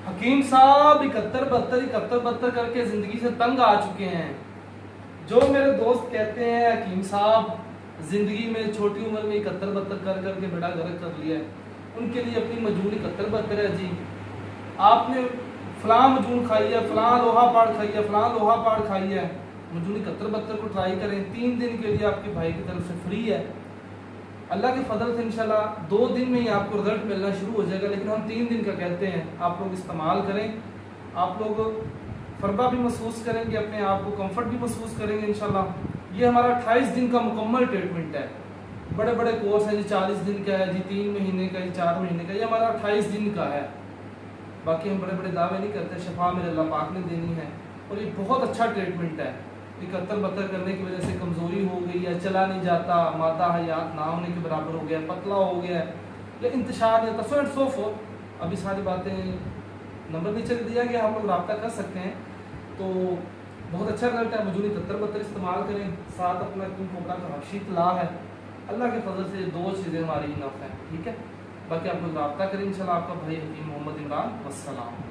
حکیم صاحب 71 کر کے زندگی سے تنگ آ چکے ہیں. جو میرے دوست کہتے ہیں حکیم صاحب زندگی میں چھوٹی عمر میں 71 کر کے بیڑا غرق کر لیا ہے, ان کے لیے اپنی مجون 71 ہے. جی آپ نے فلاں مجون کھائی ہے, فلاں لوہا پاڑ کھائی ہے, فلاں لوہا پاڑ کھائی ہے, مجون 71 کو ٹرائی کریں. 3 دن کے لیے آپ کے بھائی کی طرف سے فری ہے. اللہ کے فضل سے انشاءاللہ 2 دن میں ہی آپ کو رزلٹ ملنا شروع ہو جائے گا, لیکن ہم 3 دن کا کہتے ہیں. آپ لوگ استعمال کریں, آپ لوگ فربہ بھی محسوس کریں گے, اپنے آپ کو کمفرٹ بھی محسوس کریں گے انشاءاللہ. یہ ہمارا 28 دن کا مکمل ٹریٹمنٹ ہے. بڑے بڑے کورس ہیں جی 40 دن کا ہے, جی 3 مہینے کا, جی 4 مہینے کا. یہ ہمارا 28 دن کا ہے. باقی ہم بڑے بڑے دعوے نہیں کرتے, شفا میرے اللہ پاک نے دینی ہے. اور یہ بہت اچھا ٹریٹمنٹ ہے. 71 کرنے کی وجہ سے کمزوری ہو گئی ہے, چلا نہیں جاتا, مادہ حیات نہ ہونے کے برابر ہو گیا, پتلا ہو گیا ہے, یا انتشار نہیں ہوتا, سو فورتھ. ابھی ساری باتیں نمبر نیچے دیا گیا, آپ لوگ رابطہ کر سکتے ہیں. تو بہت اچھا رزلٹ ہے. مجھے 71 استعمال کریں, ساتھ اپنا کوبرا کا حبشی طلا ہے. اللہ کے فضل سے 2 چیزیں ہماری نف ہیں. ٹھیک ہے, باقی آپ لوگ رابطہ کریں انشاءاللہ. آپ کا بھائی حکیم محمد عمران. والسلام.